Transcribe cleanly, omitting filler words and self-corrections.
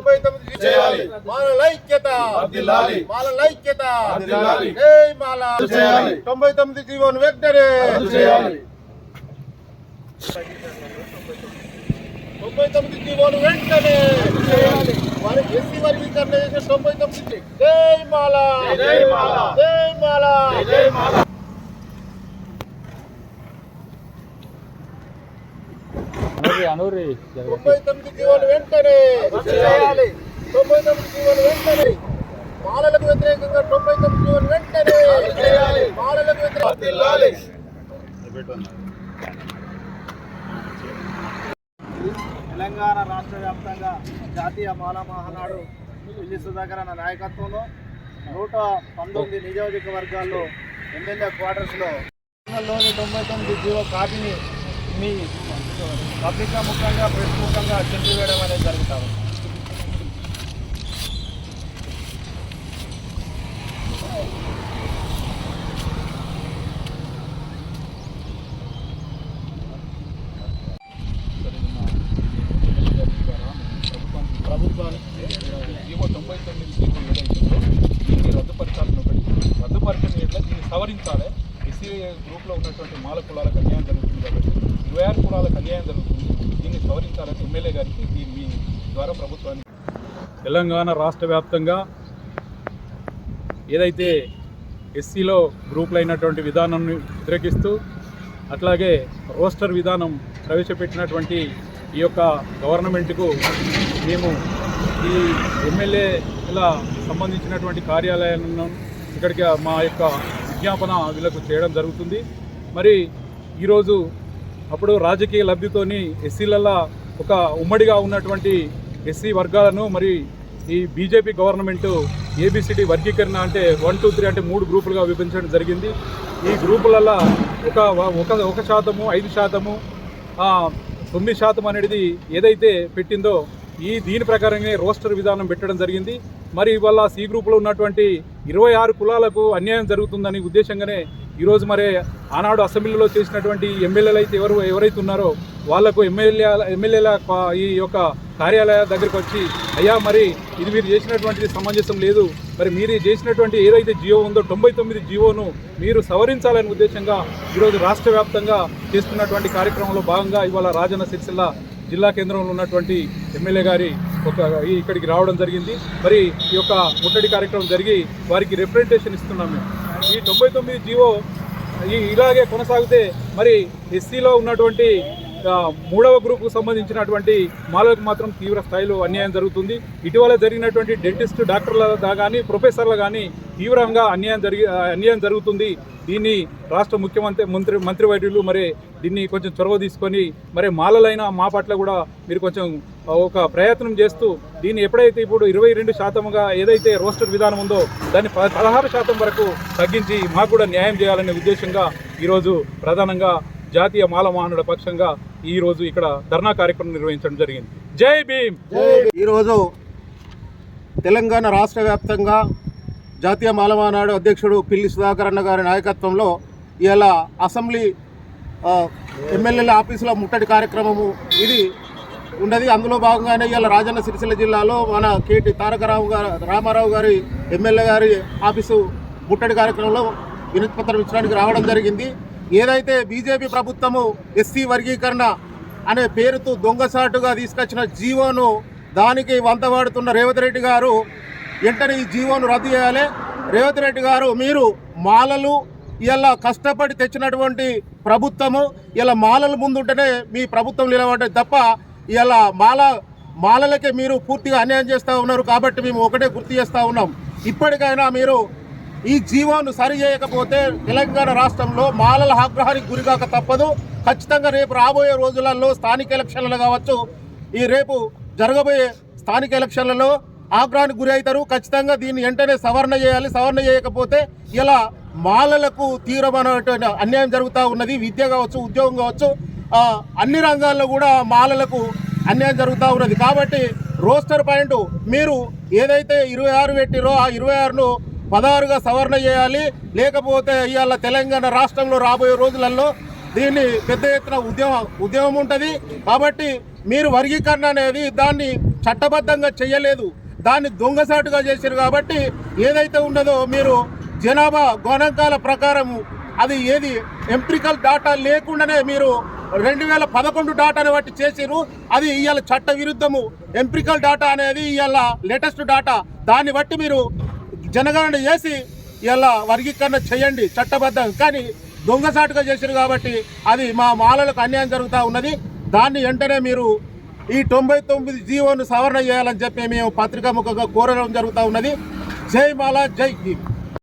99 చేయాలి మాలల ఐక్యత వర్ధిల్లాలి మాలల ఐక్యత వర్ధిల్లాలి జై మాల చేయాలి 99 జీవోను వెంటనే రద్దు చేయాలి 99 జీవోను వెంటనే రద్దు చేయాలి వారి ఎస్సీ వర్గీకరణ చేసే 99 జై మాల జై మాల జై మాల జై మాల 99 జీవోను వెంటనే రద్దు చేయాలి 99 జీవోను వెంటనే మాలలకు వ్యతిరేకంగా 99 జీవోను వెంటనే రద్దు చేయాలి మాలలకు వ్యతిరేకంగా తెలంగాణ రాష్ట్ర వ్యాప్తంగా జాతీయ మాల మహానాడు పిల్లి సుధాకర్ అన్న నాయకత్వంలో 119 నియోజకవర్గాల్లో ఎమ్మెల్యే క్వార్టర్స్లో లోని 99 జీవో కాపీని మీ పత్రికా ముఖంగా ప్రెస్ ముఖంగా చింపివేయడం అనేది జరుగుతూ ఉంది. ప్రభుత్వానికి జీవో 99 జీవో ఏదైతుందో దీన్ని రద్దుపరచాలని ఒకటి రద్దుపరచని ఎట్లా దీన్ని సవరించాలి. ఎస్సీ గ్రూప్లో ఉన్నటువంటి మాల కులాలకు అన్యాయం జరుగుతుంది కాబట్టి 26 కులాలకు అన్యాయం జరుగుతుంది. దీన్ని సవరించాలని ఎమ్మెల్యే గారికి మీ ద్వారా ప్రభుత్వానికి తెలంగాణ రాష్ట్ర వ్యాప్తంగా ఏదైతే ఎస్సీలో గ్రూపులు అయినటువంటి విధానాన్ని వ్యతిరేకిస్తూ అట్లాగే రోస్టర్ విధానం ప్రవేశపెట్టినటువంటి ఈ యొక్క గవర్నమెంట్కు మేము ఈ ఎమ్మెల్యేల సంబంధించినటువంటి కార్యాలయాలను ఇక్కడికి మా యొక్క విజ్ఞాపన వీళ్ళకు చేయడం జరుగుతుంది. మరి ఈరోజు అప్పుడు రాజకీయ లబ్ధితోని ఎస్సీలలో ఒక ఉమ్మడిగా ఉన్నటువంటి ఎస్సీ వర్గాలను మరి ఈ బీజేపీ గవర్నమెంటు ఏబిసిడి వర్గీకరణ అంటే 1, 2, 3 అంటే 3 గ్రూపులుగా విభజించడం జరిగింది. ఈ గ్రూపులలో ఒక శాతము 5%, 9% అనేది ఏదైతే పెట్టిందో దీని ప్రకారంగా రోస్టర్ విధానం పెట్టడం జరిగింది. మరి ఇవాళ సి గ్రూపులో ఉన్నటువంటి 26 కులాలకు అన్యాయం జరుగుతుందని ఉద్దేశంగానే ఈరోజు మరి ఆనాడు అసెంబ్లీలో చేసినటువంటి ఎమ్మెల్యేలు అయితే ఎవరైతే ఉన్నారో వాళ్లకు ఎమ్మెల్యేల ఈ యొక్క కార్యాలయ దగ్గరికి వచ్చి అయ్యా మరి ఇది మీరు చేసినటువంటిది సమంజసం లేదు, మరి మీరు చేసినటువంటి ఏదైతే జియో ఉందో 99 జీవోను మీరు సవరించాలనే ఉద్దేశంగా ఈరోజు రాష్ట్ర వ్యాప్తంగా చేస్తున్నటువంటి కార్యక్రమంలో భాగంగా ఇవాళ రాజన్న సిరిసిల్ల జిల్లా కేంద్రంలో ఉన్నటువంటి ఎమ్మెల్యే గారి ఇక్కడికి రావడం జరిగింది. మరి ఈ యొక్క ముట్టడి కార్యక్రమం జరిగి వారికి రిప్రజెంటేషన్ ఇస్తున్నాం. మేము ఈ 99 జీవో ఇలాగే కొనసాగితే మరి ఎస్సీలో ఉన్నటువంటి 3వ గ్రూపుకు సంబంధించినటువంటి మాలకు మాత్రం తీవ్ర స్థాయిలో అన్యాయం జరుగుతుంది. ఇటీవల జరిగినటువంటి డెంటిస్ట్ డాక్టర్ల కానీ ప్రొఫెసర్లు కానీ తీవ్రంగా అన్యాయం జరుగుతుంది. దీన్ని రాష్ట్ర మంత్రివర్యులు మరి దీన్ని కొంచెం చొరవ తీసుకొని మరి మాలలైన మా పట్ల కూడా మీరు కొంచెం ఒక ప్రయత్నం చేస్తూ దీన్ని ఎప్పుడైతే ఇప్పుడు 22%గా ఏదైతే రోస్టర్ విధానం ఉందో దాన్ని 16% వరకు తగ్గించి మాకు కూడా న్యాయం చేయాలనే ఉద్దేశంగా ఈరోజు ప్రధానంగా జాతీయ మాల మహానాడు పక్షంగా ఈరోజు ఇక్కడ ధర్నా కార్యక్రమం నిర్వహించడం జరిగింది. జై భీమ్. ఈరోజు తెలంగాణ రాష్ట్ర వ్యాప్తంగా జాతీయ మాల మహానాడు అధ్యక్షుడు పిల్లి సుధాకర్ అన్న గారి నాయకత్వంలో ఇవాళ అసెంబ్లీ ఎమ్మెల్యేల ఆఫీసులో ముట్టడి కార్యక్రమము ఇది ఉన్నది. అందులో భాగంగానే ఇవాళ రాజన్న సిరిసిల్ల జిల్లాలో మన కేటీ తారక రామారావు గారి ఎమ్మెల్యే గారి ఆఫీసు ముట్టడి కార్యక్రమంలో వినతి పత్రం ఇచ్చడానికి రావడం జరిగింది. ఏదైతే బీజేపీ ప్రభుత్వము ఎస్సీ వర్గీకరణ అనే పేరుతో దొంగసాటుగా తీసుకొచ్చిన జీవోను దానికి వంతవాడుతున్న రేవంత్ రెడ్డి గారు వెంటనే ఈ జీవోను రద్దు చేయాలి. రేవంత్ రెడ్డి గారు మీరు మాలలు ఇలా కష్టపడి తెచ్చినటువంటి ప్రభుత్వము ఇలా మాలల ముందుంటేనే మీ ప్రభుత్వం నిలబడ్డది తప్ప ఇలా మాలలకే మీరు పూర్తిగా అన్యాయం చేస్తూ ఉన్నారు. కాబట్టి మేము ఒకటే గుర్తు చేస్తూ ఉన్నాం, ఇప్పటికైనా మీరు ఈ జీవోను సరి చేయకపోతే తెలంగాణ రాష్ట్రంలో మాలల ఆగ్రహానికి గురికాక తప్పదు. ఖచ్చితంగా రేపు రాబోయే రోజులలో స్థానిక ఎలక్షన్లు కావచ్చు, ఈ రేపు జరగబోయే స్థానిక ఎలక్షన్లలో ఆగ్రహానికి గురి అవుతారు. ఖచ్చితంగా దీన్ని వెంటనే సవరణ చేయాలి. సవరణ చేయకపోతే ఇలా మాలలకు తీవ్రమైన అన్యాయం జరుగుతూ ఉన్నది. విద్య కావచ్చు, ఉద్యోగం కావచ్చు, అన్ని రంగాల్లో కూడా మాలలకు అన్యాయం జరుగుతూ ఉన్నది. కాబట్టి రోస్టర్ పాయింట్ మీరు ఏదైతే 26 పెట్టిరో ఆ 26ను 16గా సవరణ చేయాలి. లేకపోతే ఇవాళ తెలంగాణ రాష్ట్రంలో రాబోయే రోజులలో దీన్ని పెద్ద ఎత్తున ఉద్యమం ఉంటుంది. కాబట్టి మీరు వర్గీకరణ అనేది దాన్ని చట్టబద్ధంగా చేయలేదు, దాన్ని దొంగసాటుగా చేశారు. కాబట్టి ఏదైతే ఉన్నదో మీరు జనాభా గణాంకాల ప్రకారం అది ఏది ఎంపికల్ డాటా లేకుండానే మీరు 2011 డాటాని బట్టి చేసిరు. అది ఇవాళ చట్ట విరుద్ధము. ఎంపికల్ డాటా అనేది ఇవాళ లేటెస్ట్ డాటా, దాన్ని బట్టి మీరు జనగణన చేసి ఇవాళ వర్గీకరణ చేయండి చట్టబద్ధంగా. కానీ దొంగసాటుగా చేశారు కాబట్టి అది మా మాలలకు అన్యాయం జరుగుతూ ఉన్నది. దాన్ని వెంటనే మీరు ఈ 99 జీవోను సవరణ చేయాలని చెప్పి మేము పత్రికాముఖంగా కోరడం జరుగుతూ ఉన్నది. జై మాల, జై భీమ్.